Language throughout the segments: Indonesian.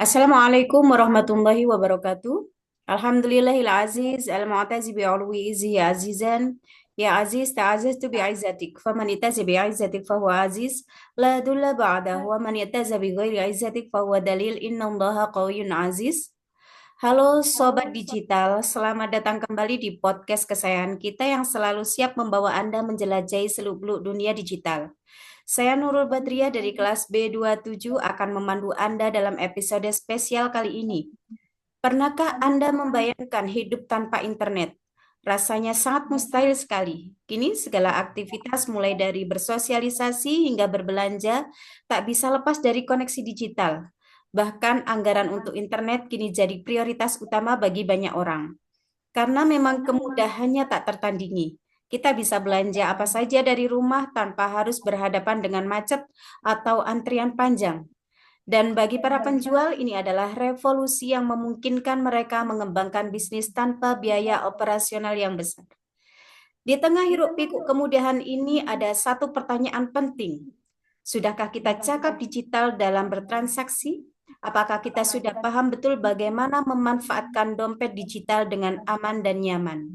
Assalamualaikum warahmatullahi wabarakatuh. Alhamdulillahil aziz al-mu'tazi bi'ulwi izi ya azizan. Ya aziz ta'azaztu bi'izzatik. Faman itazi bi'izzatik fahuwa aziz. La dulla ba'dah. Wa man yataza bi ghairi izzatik fahuwa dalil. Inna allaha qawiyyun aziz. Halo Sobat Digital, selamat datang kembali di podcast kesayangan kita yang selalu siap membawa Anda menjelajahi seluk-beluk dunia digital. Saya Nurul Badriah dari kelas B27 akan memandu Anda dalam episode spesial kali ini. Pernahkah Anda membayangkan hidup tanpa internet? Rasanya sangat mustahil sekali. Kini segala aktivitas mulai dari bersosialisasi hingga berbelanja tak bisa lepas dari koneksi digital. Bahkan anggaran untuk internet kini jadi prioritas utama bagi banyak orang. Karena memang kemudahannya tak tertandingi. Kita bisa belanja apa saja dari rumah tanpa harus berhadapan dengan macet atau antrian panjang. Dan bagi para penjual, ini adalah revolusi yang memungkinkan mereka mengembangkan bisnis tanpa biaya operasional yang besar. Di tengah hiruk-pikuk kemudahan ini ada satu pertanyaan penting. Sudahkah kita cakap digital dalam bertransaksi? Apakah kita sudah paham betul bagaimana memanfaatkan dompet digital dengan aman dan nyaman?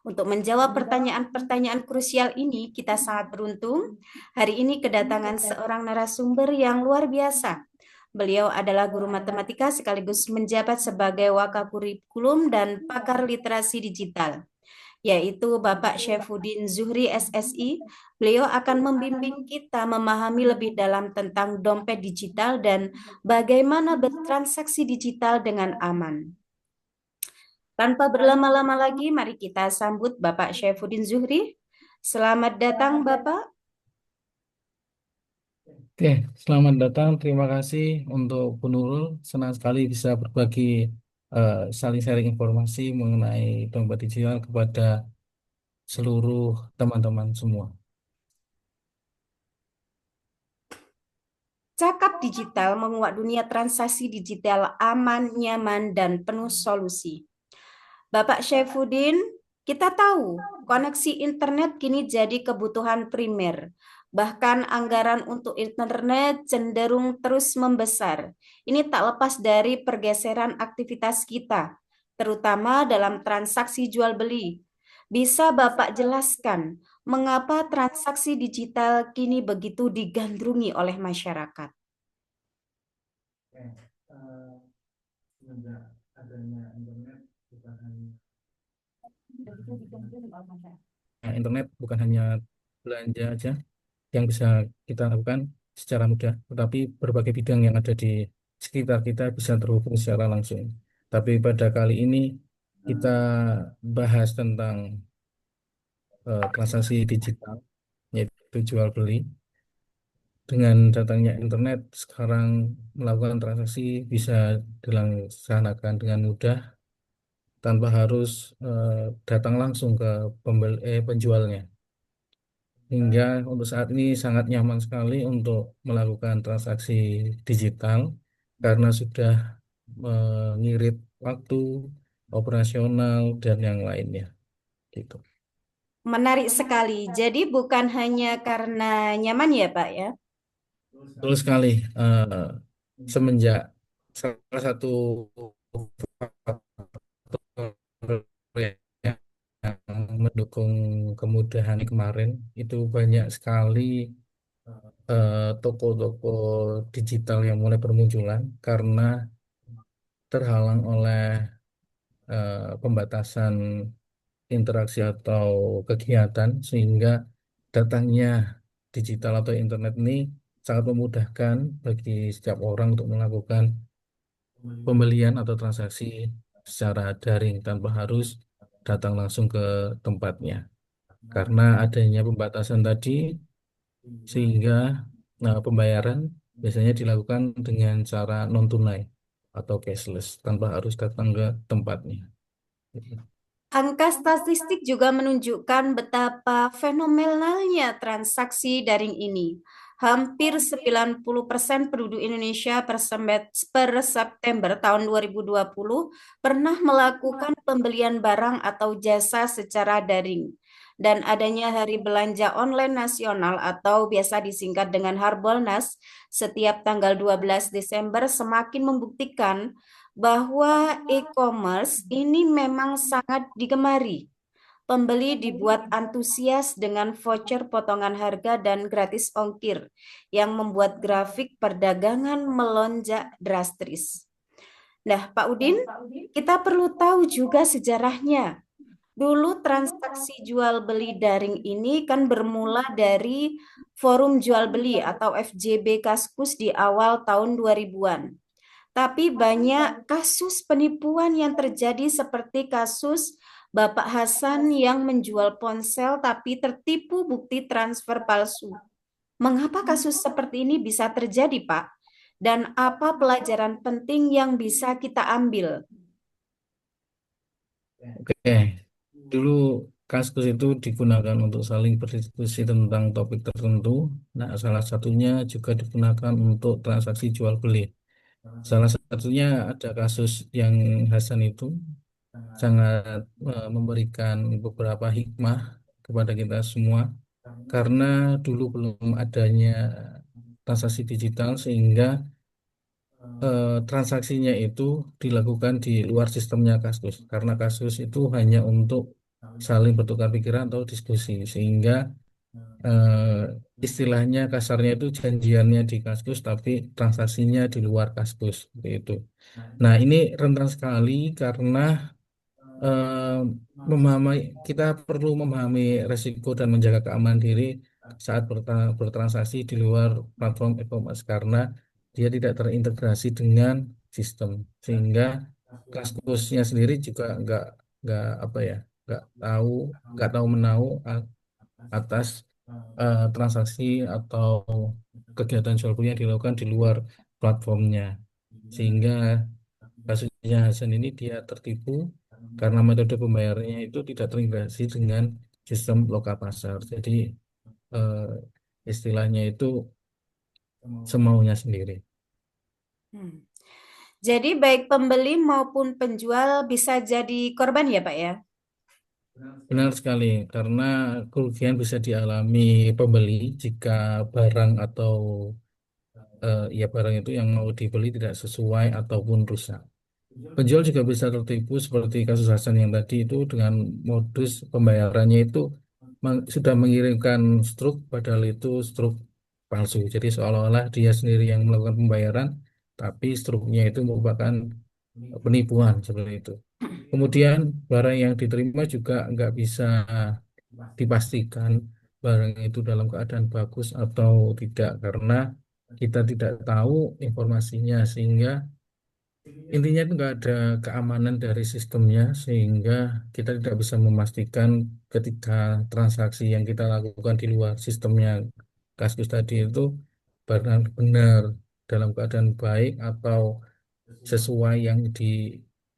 Untuk menjawab pertanyaan-pertanyaan krusial ini, kita sangat beruntung. Hari ini kedatangan seorang narasumber yang luar biasa. Beliau adalah guru matematika sekaligus menjabat sebagai wakakurikulum dan pakar literasi digital, yaitu Bapak Syaifuddin Zuhri SSI. Beliau akan membimbing kita memahami lebih dalam tentang dompet digital dan bagaimana bertransaksi digital dengan aman. Tanpa berlama-lama lagi, mari kita sambut Bapak Syaifuddin Zuhri. Selamat datang, Bapak. Oke, selamat datang. Terima kasih untuk Bu Nurul. Senang sekali bisa berbagi saling sharing informasi mengenai dompet digital kepada seluruh teman-teman semua. Cakap digital menguat dunia transaksi digital aman, nyaman, dan penuh solusi. Bapak Syaifuddin, kita tahu koneksi internet kini jadi kebutuhan primer. Bahkan anggaran untuk internet cenderung terus membesar. Ini tak lepas dari pergeseran aktivitas kita, terutama dalam transaksi jual beli. Bisa Bapak jelaskan mengapa transaksi digital kini begitu digandrungi oleh masyarakat? Semenjak adanya internet bukan hanya internet bukan hanya belanja aja yang bisa kita lakukan secara mudah, tetapi berbagai bidang yang ada di sekitar kita bisa terhubung secara langsung. Tapi pada kali ini kita bahas tentang transaksi digital, yaitu jual beli. Dengan datangnya internet, sekarang melakukan transaksi bisa dilaksanakan dengan mudah tanpa harus datang langsung ke penjualnya. Hingga untuk saat ini sangat nyaman sekali untuk melakukan transaksi digital karena sudah mengirit waktu operasional dan yang lainnya. Gitu. Menarik sekali. Jadi bukan hanya karena nyaman ya, Pak ya? Betul sekali. Semenjak salah satu faktor yang mendukung kemudahan kemarin itu banyak sekali toko-toko digital yang mulai bermunculan karena terhalang oleh pembatasan interaksi atau kegiatan sehingga datangnya digital atau internet ini sangat memudahkan bagi setiap orang untuk melakukan pembelian atau transaksi secara daring tanpa harus datang langsung ke tempatnya. Karena adanya pembatasan tadi, sehingga pembayaran biasanya dilakukan dengan cara non tunai atau cashless tanpa harus datang ke tempatnya. Angka statistik juga menunjukkan betapa fenomenalnya transaksi daring ini. Hampir 90% penduduk Indonesia per September tahun 2020 pernah melakukan pembelian barang atau jasa secara daring. dan adanya Hari Belanja Online Nasional atau biasa disingkat dengan Harbolnas setiap tanggal 12 Desember semakin membuktikan bahwa e-commerce ini memang sangat digemari. Pembeli dibuat antusias dengan voucher potongan harga dan gratis ongkir yang membuat grafik perdagangan melonjak drastis. Nah, Pak Udin, kita perlu tahu juga sejarahnya. Dulu transaksi jual beli daring ini kan bermula dari forum jual beli atau FJB Kaskus di awal tahun 2000-an. Tapi banyak kasus penipuan yang terjadi seperti kasus Bapak Hasan yang menjual ponsel tapi tertipu bukti transfer palsu. Mengapa kasus seperti ini bisa terjadi, Pak? Dan apa pelajaran penting yang bisa kita ambil? Oke, dulu Kaskus itu digunakan untuk saling berdiskusi tentang topik tertentu. Nah, salah satunya juga digunakan untuk transaksi jual beli. Salah satunya ada kasus yang Hasan itu sangat memberikan beberapa hikmah kepada kita semua karena dulu belum adanya transaksi digital sehingga transaksinya itu dilakukan di luar sistemnya Kaskus karena Kaskus itu hanya untuk saling bertukar pikiran atau diskusi sehingga istilahnya kasarnya itu janjiannya di Kaskus tapi transaksinya di luar Kaskus seperti itu. Nah, ini rentan sekali karena eh, memahami kita perlu memahami resiko dan menjaga keamanan diri saat bertransaksi di luar platform e-commerce karena dia tidak terintegrasi dengan sistem sehingga Kaskusnya sendiri juga nggak apa ya tahu nggak tahu menahu atas transaksi atau kegiatan jual beli yang dilakukan di luar platformnya sehingga kasusnya Hasan ini dia tertipu karena metode pembayarannya itu tidak terintegrasi dengan sistem lokal pasar. Jadi eh, istilahnya itu semaunya sendiri. Hmm. Jadi baik pembeli maupun penjual bisa jadi korban ya, Pak ya? Benar sekali, karena kerugian bisa dialami pembeli jika barang atau ya barang itu yang mau dibeli tidak sesuai ataupun rusak. Penjual juga bisa tertipu seperti kasus Hasan yang tadi itu dengan modus pembayarannya itu sudah mengirimkan struk padahal itu struk palsu. Jadi seolah-olah dia sendiri yang melakukan pembayaran, tapi struknya itu merupakan penipuan seperti itu. Kemudian barang yang diterima juga nggak bisa dipastikan barang itu dalam keadaan bagus atau tidak karena kita tidak tahu informasinya sehingga intinya itu nggak ada keamanan dari sistemnya sehingga kita tidak bisa memastikan ketika transaksi yang kita lakukan di luar sistemnya Kaskus tadi itu benar-benar dalam keadaan baik atau sesuai yang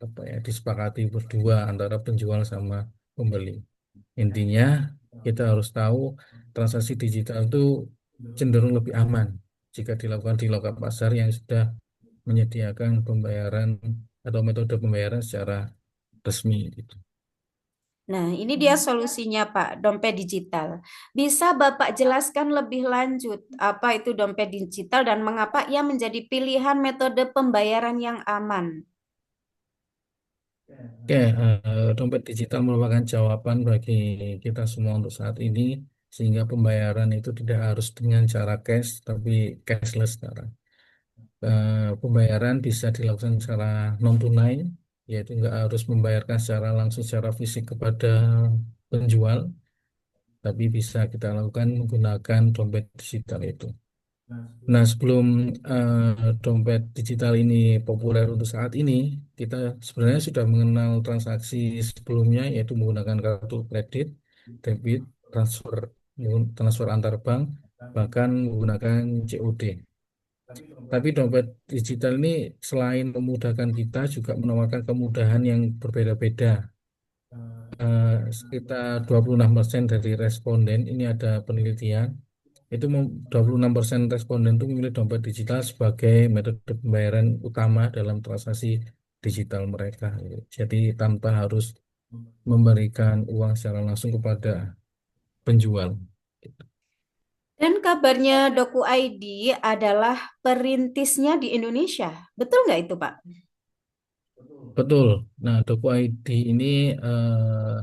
apa ya disepakati berdua antara penjual sama pembeli. Intinya kita harus tahu transaksi digital itu cenderung lebih aman jika dilakukan di lokal pasar yang sudah menyediakan pembayaran atau metode pembayaran secara resmi gitu. Nah, ini dia solusinya, Pak, dompet digital. Bisa Bapak jelaskan lebih lanjut apa itu dompet digital dan mengapa ia menjadi pilihan metode pembayaran yang aman? Oke, dompet digital merupakan jawaban bagi kita semua untuk saat ini sehingga pembayaran itu tidak harus dengan cara cash tapi cashless sekarang. Pembayaran bisa dilakukan secara non tunai, yaitu nggak harus membayarkan secara langsung secara fisik kepada penjual, tapi bisa kita lakukan menggunakan dompet digital itu. Nah, sebelum dompet digital ini populer untuk saat ini, kita sebenarnya sudah mengenal transaksi sebelumnya, yaitu menggunakan kartu kredit, debit, transfer, transfer antar bank, bahkan menggunakan COD. Tapi dompet digital ini selain memudahkan kita juga menawarkan kemudahan yang berbeda-beda. Eh, Sekitar 26% dari responden, ini ada penelitian, itu 26% responden itu memilih dompet digital sebagai metode pembayaran utama dalam transaksi digital mereka. Jadi tanpa harus memberikan uang secara langsung kepada penjual. Dan kabarnya Doku ID adalah perintisnya di Indonesia. Betul nggak itu, Pak? Betul. Nah, Doku ID ini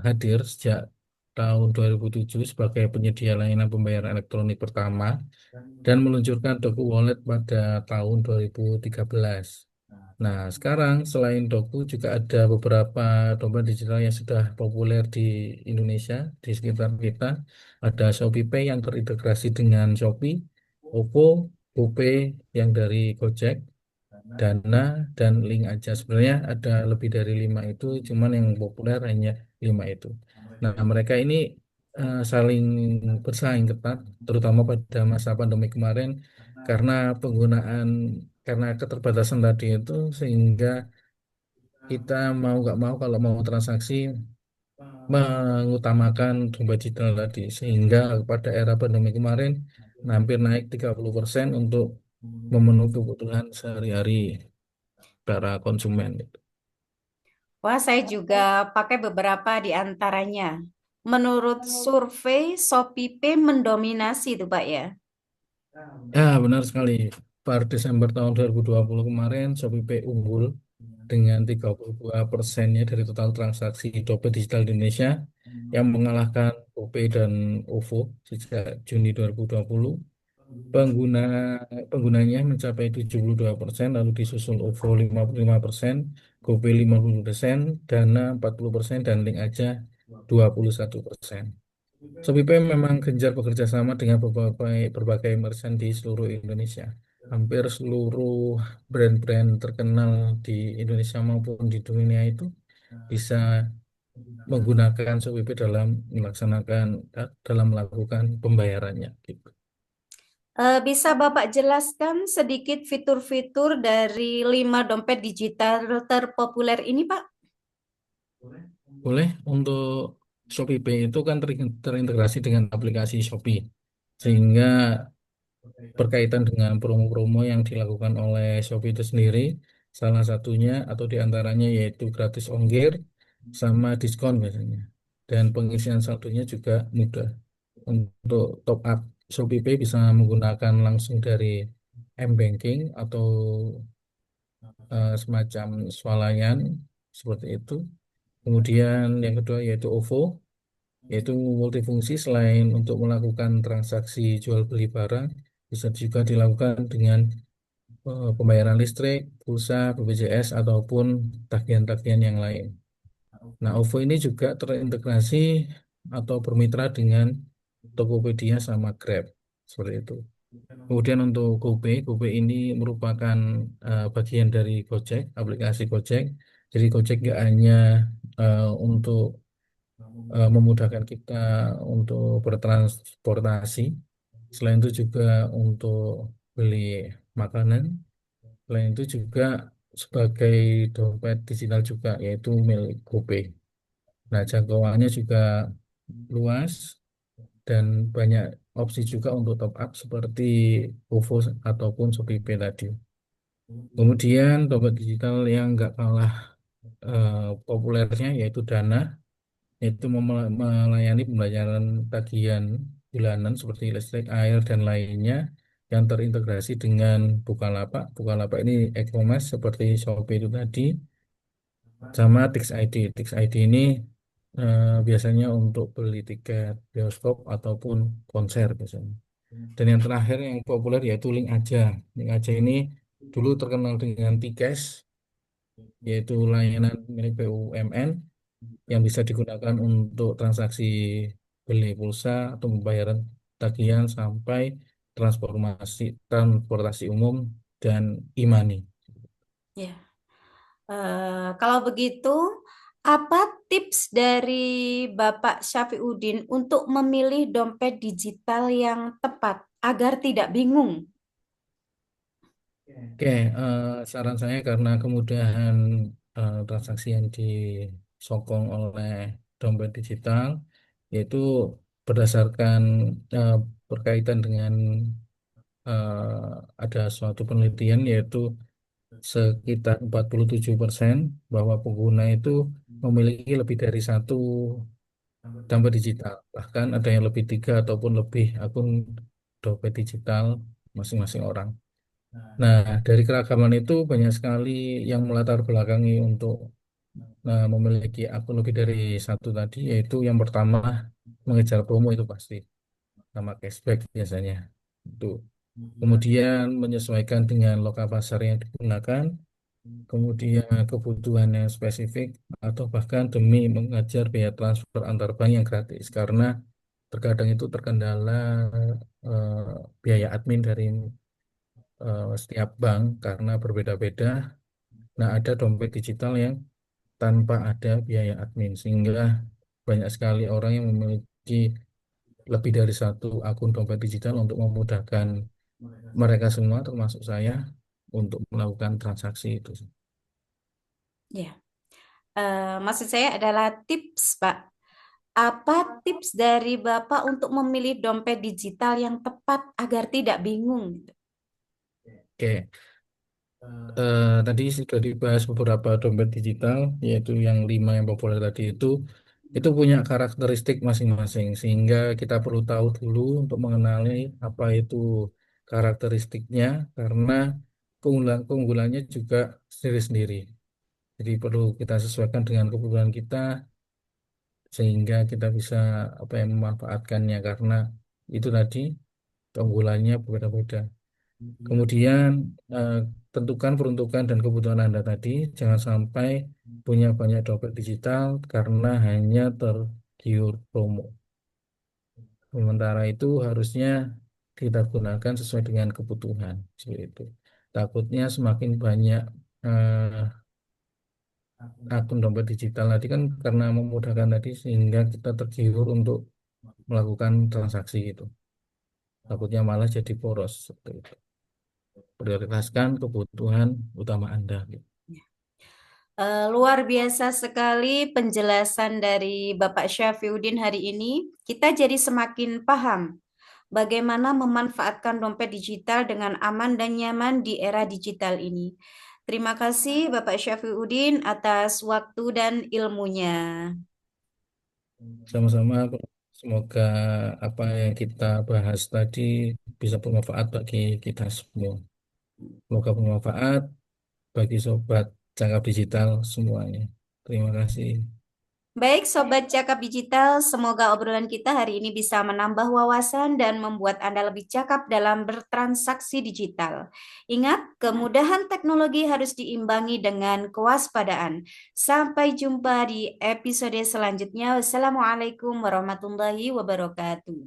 hadir sejak tahun 2007 sebagai penyedia layanan pembayaran elektronik pertama dan meluncurkan Doku Wallet pada tahun 2013. Nah, sekarang selain Doku juga ada beberapa dompet digital yang sudah populer di Indonesia, di sekitar kita. Ada ShopeePay yang terintegrasi dengan Shopee, OVO, GoPay yang dari Gojek, Dana, dan Link aja. Sebenarnya ada lebih dari 5 itu, cuman yang populer hanya 5 itu. Nah, mereka ini saling bersaing ketat, terutama pada masa pandemi kemarin, karena penggunaan, karena keterbatasan tadi itu, sehingga kita mau nggak mau kalau mau transaksi mengutamakan dompet digital tadi, sehingga pada era pandemi kemarin hampir naik 30% untuk memenuhi kebutuhan sehari-hari para konsumen. Wah, saya juga pakai beberapa di antaranya. Menurut survei, ShopeePay mendominasi itu, Pak ya. Ya, benar sekali. Per Desember tahun 2020 kemarin, ShopeePay unggul dengan 32%-nya dari total transaksi dompet digital di Indonesia yang mengalahkan GoPay dan OVO sejak Juni 2020. Pengguna penggunanya mencapai 72%, lalu disusul OVO 55%, GoPay 50%, Dana 40%, dan Link Aja 21%. Shopee memang gencar bekerja sama dengan berbagai merchant di seluruh Indonesia. Hampir seluruh brand-brand terkenal di Indonesia maupun di dunia itu bisa menggunakan Shopee dalam melaksanakan dalam melakukan pembayarannya gitu. Bisa Bapak jelaskan sedikit fitur-fitur dari 5 dompet digital terpopuler ini, Pak? Boleh, untuk Shopee Pay itu kan terintegrasi dengan aplikasi Shopee, sehingga berkaitan dengan promo-promo yang dilakukan oleh Shopee itu sendiri, salah satunya atau diantaranya yaitu gratis ongkir sama diskon biasanya. Dan pengisian saldonya juga mudah. Untuk top up Shopee Pay bisa menggunakan langsung dari M-Banking atau semacam swalayan seperti itu. Kemudian yang kedua yaitu OVO, yaitu multifungsi selain untuk melakukan transaksi jual beli barang, bisa juga dilakukan dengan pembayaran listrik, pulsa, BPJS, ataupun tagihan-tagihan yang lain. Nah, OVO ini juga terintegrasi atau bermitra dengan Tokopedia sama Grab, seperti itu. Kemudian untuk GoPay, GoPay ini merupakan bagian dari Gojek, aplikasi Gojek. Jadi Gojek nggak hanya untuk memudahkan kita untuk bertransportasi, selain itu juga untuk beli makanan. Selain itu juga sebagai dompet digital juga yaitu milik GoPay. Nah, jangkauannya juga luas dan banyak opsi juga untuk top up seperti OVO ataupun ShopeePay tadi. Kemudian dompet digital yang nggak kalah eh, populernya yaitu Dana, yaitu melayani pembayaran tagihan bulanan seperti listrik, air, dan lainnya yang terintegrasi dengan Bukalapak. Bukalapak ini e-commerce seperti Shopee itu tadi, sama Tix ID. Tix ID ini biasanya untuk beli tiket bioskop ataupun konser biasanya. Dan yang terakhir yang populer yaitu Link Aja. Link Aja ini dulu terkenal dengan Tikes, yaitu layanan milik BUMN yang bisa digunakan untuk transaksi beli pulsa atau pembayaran tagihan sampai transportasi umum dan e-money. Ya. Kalau begitu, apa tips dari Bapak Syafiuddin untuk memilih dompet digital yang tepat agar tidak bingung? Oke, saran saya karena kemudahan transaksi yang disokong oleh dompet digital, yaitu berdasarkan eh, berkaitan dengan ada suatu penelitian yaitu sekitar 47% bahwa pengguna itu memiliki lebih dari satu dompet digital. Bahkan ada yang lebih tiga ataupun lebih akun dompet digital masing-masing orang. Nah, dari keragaman itu banyak sekali yang melatar belakangi untuk memiliki akun lebih dari satu tadi, yaitu yang pertama mengejar promo itu pasti, sama cashback biasanya. Itu. Kemudian menyesuaikan dengan lokal pasar yang digunakan, kemudian kebutuhan yang spesifik, atau bahkan demi mengajar biaya transfer antar bank yang gratis. Karena terkadang itu terkendala eh, biaya admin dari setiap bank karena berbeda-beda. Nah, ada dompet digital yang tanpa ada biaya admin, sehingga banyak sekali orang yang memiliki lebih dari satu akun dompet digital untuk memudahkan mereka semua, termasuk saya, untuk melakukan transaksi itu. Ya. Maksud saya adalah tips, Pak. Apa tips dari Bapak untuk memilih dompet digital yang tepat agar tidak bingung, gitu? Oke, tadi sudah dibahas beberapa dompet digital, yaitu yang 5 yang populer tadi itu punya karakteristik masing-masing, sehingga kita perlu tahu dulu untuk mengenali apa itu karakteristiknya, karena keunggulannya juga sendiri-sendiri. Jadi perlu kita sesuaikan dengan kebutuhan kita, sehingga kita bisa apa yang memanfaatkannya, karena itu tadi keunggulannya berbeda-beda. Kemudian eh, tentukan peruntukan dan kebutuhan Anda tadi. Jangan sampai punya banyak dompet digital karena hanya tergiur promo. Sementara itu harusnya kita gunakan sesuai dengan kebutuhan. Seperti itu. Takutnya semakin banyak eh, akun dompet digital tadi kan karena memudahkan tadi sehingga kita tergiur untuk melakukan transaksi itu. Takutnya malah jadi boros. Seperti itu. Prioritaskan kebutuhan utama Anda. Gitu. Luar biasa sekali penjelasan dari Bapak Syafiuddin hari ini. Kita jadi semakin paham bagaimana memanfaatkan dompet digital dengan aman dan nyaman di era digital ini. Terima kasih Bapak Syafiuddin atas waktu dan ilmunya. Sama-sama, semoga apa yang kita bahas tadi bisa bermanfaat bagi kita semua. Semoga bermanfaat bagi sobat cakap digital semuanya. Terima kasih. Baik, Sobat Cakap Digital, semoga obrolan kita hari ini bisa menambah wawasan dan membuat Anda lebih cakap dalam bertransaksi digital. Ingat, kemudahan teknologi harus diimbangi dengan kewaspadaan. Sampai jumpa di episode selanjutnya. Wassalamualaikum warahmatullahi wabarakatuh.